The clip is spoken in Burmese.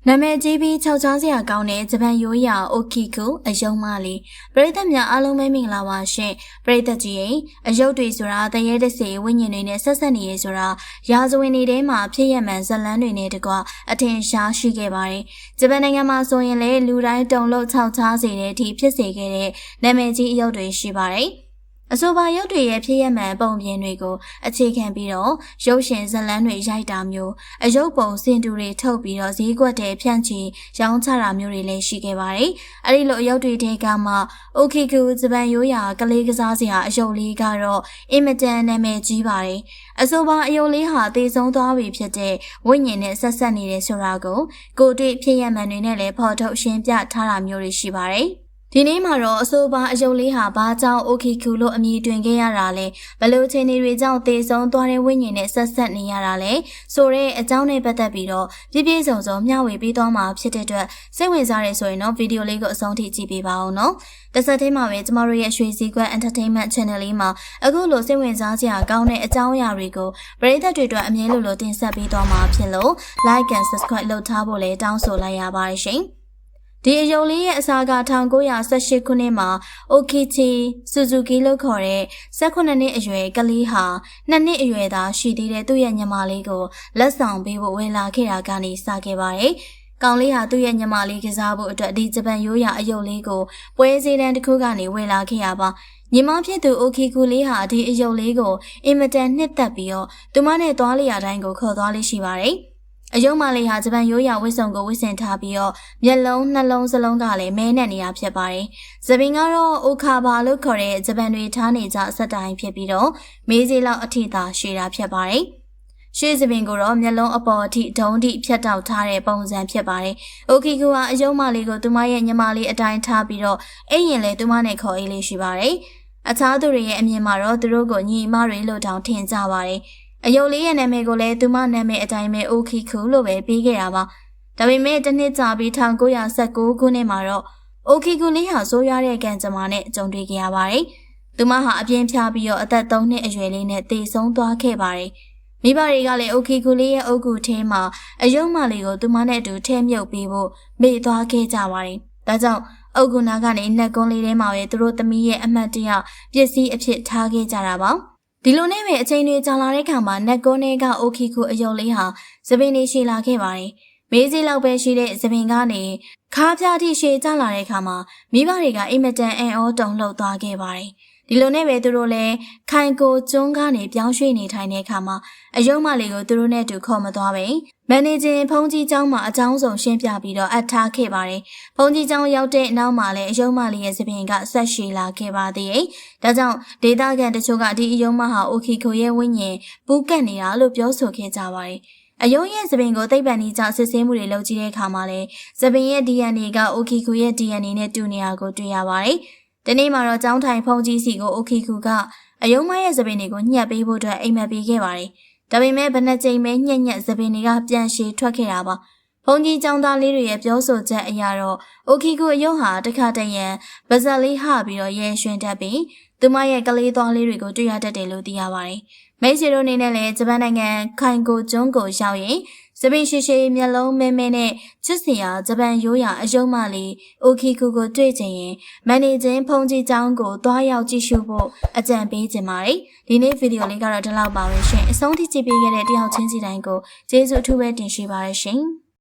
နာမည်ကြီးပြီးခြောက်ခြားစရာကောင်းတဲ့ဂျပန်ရိုးရာအိုကီကူအယုံမလေးပရိသတ်များအားလုံးပဲမင်္ဂလာပါရှင်ပရိသတ်ကြီးရဲ့အယုတ်တွေဆိုတာတရေတစေဝိညာဉ်တွေနဲ့ဆက်ဆက်နေရဆိုတာရာဇဝင်တွေထဲမှာဖြစ်ရမှန်ဇလန်းတွေနဲ့တကွအထင်ရှားရှိခဲ့ပါတယ်ဂျပန်နိုင်ငံမှာဆိုရင်လည်းလူတိုင်းတုံလို့ခြောက်ခြားစေတဲ့အထိဖြစ်စေခဲ့တဲ့နာမည်ကြီးအယုတ်တွေရှိပါတယ်အဆိုပါရုပ်တွေရဲ့ဖြစ်ရမှန်ပုံပြင်တွေကိုအခြေခံပြီးတော့ရုပ်ရှင်ဇာတ်လမ်းတွေရိုက်တာမျိုးအယုတ်ပုံစင်တူတွေထုတ်ပြီးတော့ဈေးကွက်တွေဖြန့်ချီရောင်းချတာမျိုးတွေလည်းရှိခဲ့ပါတယ်။အဲဒီလိုအယုတ်တွေထဲကမှအိုကီကူဂျပန်ရိုးရာကလေးကစားစရာအယုတ်လေးကတော့အင်မတန်နာမည်ကြီးပါတယ်။အဆိုပါအယုတ်လေးဟာတည်ဆုံးသွားပြီဖြစ်တဲ့ဝိညာဉ်နဲ့ဆက်ဆက်နေတယ်ဆိုတာကိုကိုတွေ့ဖြစ်ရမှန်တွေနဲ့လည်းဖော်ထုတ်ရှင်းပြထားတာမျိုးတွေရှိပါတယ်။ဒီနေ့မှာတော့အဆိုပါအယုတ်လေးဟာဘာကြောင့်အိုကီကူလို့အမည်တွင်ခဲ့ရတာလဲဘယ်လိုအခြေအနေတွေကြောင့်တည်ဆုံးသွားတဲ့ဝိညာဉ်နဲ့ဆက်ဆက်နေရတာလဲဆိုတဲ့အကြောင်းနဲ့ပတ်သက်ပြီးတော့ပြည့်ပြည့်စုံစုံမျှဝေပေးသွားမှာဖြစ်တဲ့အတွက်စိတ်ဝင်စားရဆိုရင်တော့ဗီဒီယိုလေးကိုအဆုံးထိကြည့်ပေးပါဦးနော်တစ်ဆက်တည်းမှာပဲကျမတို့ရဲ့ရွှေစည်းကွက် Entertainment Channel လေးမှာအခုလိုစိတ်ဝင်စားစရာကောင်းတဲ့အကြောင်းအရာတွေကိုပရိသတ်တွေအတွက်အမြဲလိုတင်ဆက်ပေးသွားမှာဖြစ်လို့ Like and Subscribe လုပ်ထားဖို့လည်းတောင်းဆိုလိုက်ရပါတယ်ရှင်ဒီအယုံလေးရဲ့အစားက1918ခုနှစ်မှာအိုကီချီဆူဇူကီလို့ခေါ်တဲ့18နှစ်အရွယ်ကလေးဟာ2နှစ်အရွယ်သာရှိသေးတဲ့သူ့ရဲ့ညီမလေးကိုလက်ဆောင်ပေးဖို့ဝင်လာခဲ့တာကနေစခဲ့ပါတယ်။ကောင်လေးဟာသူ့ရဲ့ညီမလေးကစားဖို့အတွက်ဒီဂျပန်ရိုးရာအယုံလေးကိုပွဲစည်းတန်းတစ်ခုကနေဝင်လာခဲ့ရပါညီမဖြစ်သူအိုကီကူလေးဟာဒီအယုံလေးကိုအင်မတန်နှစ်သက်ပြီးတော့သူမနဲ့သွားလျာတိုင်းကိုခေါ်သွားလေးရှိပါတယ်။အယုံမလေးဟာဂျပန်ရိုးရာဝတ်စုံကိုဝတ်ဆင်ထားပြီးတော့မျက်လုံးနှလုံးစလုံးကလည်းမဲနဲ့နေရဖြစ်ပါတယ်။ဇပင်ကတော့အိုခါဘာလို့ခေါ်တဲ့ဂျပန်တွေထားနေကြစက်တိုင်းဖြစ်ပြီးတော့မေးစီလောက်အထိသာရှည်တာဖြစ်ပါတယ်။ရှေ့ဇပင်ကိုတော့မျက်လုံးအပေါ်အထိဒုံးထိဖြတ်တောက်ထားတဲ့ပုံစံဖြစ်ပါတယ်။အိုကီကူဟာအယုံမလေးကိုသူမရဲ့ညီမလေးအတိုင်းထားပြီးတော့အိမ်ရင်လည်းသူမနဲ့ခေါ်အေးလေးရှိပါတယ်။အခြားသူတွေရဲ့အမြင်မှာတော့သူတို့ကိုညီမတွေလို့တောင်ထင်ကြပါတယ်။အယုတ်လေးရဲ့နာမည်ကိုလည်းသူမနာမည်အတိုင်းပဲအိုကီကူလို့ပဲပေးခဲ့တာပါ။ဒါပေမဲ့တစ်နှစ်ကြာပြီး1919ခုနှစ်မှာတော့အိုကီကူလေးဟာဆိုးရွားတဲ့ကံကြမ္မာနဲ့ကြုံတွေ့ခဲ့ရပါတယ်။သူမဟာအပြင်းပြပြီးတော့အသက်3နှစ်အရွယ်လေးနဲ့သေဆုံးသွားခဲ့ပါတယ်။မိဘတွေကလည်းအိုကီကူလေးရဲ့အုပ်ကူထဲမှာအယုတ်မလေးကိုသူမနဲ့အတူထဲမြုပ်ပေးဖို့မေ့သွားခဲ့ကြပါတယ်။ဒါကြောင့်အုပ်ကူနာကနေနှက်ကွန်းလေးထဲမှာပဲသူတို့သမီးရဲ့အမှတ်တရပစ္စည်းအဖြစ်ထားခဲ့ကြတာပါ။ဒီလိုနဲ့ပဲအချိန်တွေကြာလာတဲ့ခါမှာနက်ကွန်းတွေကအိုကီကူအယုတ်လေးဟာသပင်တွေရှည်လာခဲ့ပါတယ်။မေးစီလောက်ပဲရှိတဲ့သပင်ကနေခါးပြားထိရှည်ကျလာတဲ့ခါမှာမိဘတွေကအင်မတန်အံ့ဩတုန်လှုပ်သွားခဲ့ပါတယ်။ဒီလိုနဲ့ပဲသူတို့လည်းခိုင်ကိုကျွန်းကနေပြောင်းရွှေ့နေထိုင်တဲ့ခါမှာအယုတ်မလေးကိုသူတို့နဲ့အတူခေါ်မသွားပဲမန်နေဂျင်ဖုန်းကြီးကျောင်းမှာအကြောင်းစုံရှင်းပြပြီးတော့အပ်ထားခဲ့ပါတယ်။ဖုန်းကြီးကျောင်းရောက်တဲ့နောက်မှာလည်းအယုတ်မလေးရဲ့သပင်ကဆက်ရှည်လာခဲ့ပါသေးတယ်။ဒါကြောင့်ဒေတာကန်တချို့ကဒီအယုတ်မဟာအိုကီကူရဲ့ဝိညာဉ်ပူးကတ်နေတာလို့ပြောဆိုခဲ့ကြပါတယ်။အယုံရဲ့သပင်ကိုသိပ္ပံနည်းကြောင့်စစ်ဆေးမှုတွေလုပ်ကြည့်တဲ့အခါမှာလည်းသပင်ရဲ့ DNA ကအိုကီကူရဲ့ DNA နဲ့တူနေတာကိုတွေ့ရပါတယ်။ဒီနေ့မှာတော့ကျောင်းထိုင်ဖုန်းကြီးစီကိုအိုကီကူကအယုံမရဲ့သပင်တွေကိုညှက်ပေးဖို့အတွက်အိမ်မက်ပေးခဲ့ပါတယ်။ဒါပေမဲ့ဘယ်နှကြိမ်ပဲညက်သပင်တွေကပြန်ရှည်ထွက်ခဲ့တာပါ။ဖုန်းကြီးကျောင်းသားလေးတွေရဲ့ပြောဆိုချက်အရတော့အိုကီကူအယုံဟာတခါတရံပါဇက်လေးဟပြီးတော့ရဲရွှင်တတ်ပြီးသူမရဲ့ကလေးသွားလေးတွေကိုတွေ့ရတတ်တယ်လို့သိရပါတယ်။မိတ်ဆွေတို့အနေနဲ့လည်းဂျပန်နိုင်ငံခိုင်ကိုကျွန်းကိုရောက်ရင်စပင်းရှိရှိမျက်လုံးမဲမဲနဲ့ချစ်စရာဂျပန်ရိုးရာအယုံမလေးအိုကီကူကိုတွေ့ချင်ရင်မန်နေဂျင်ဖုန်းကြီးကျောင်းကိုသွားရောက်ကြည့်ရှုဖို့အကြံပေးချင်ပါတယ်။ဒီနေ့ဗီဒီယိုလေးကတော့ဒီလောက်ပါပဲရှင်။အဆုံးထိကြည့်ပေးခဲ့တဲ့တယောက်ချင်းစီတိုင်းကိုကျေးဇူးအထူးပဲတင်ရှိပါရရှင်။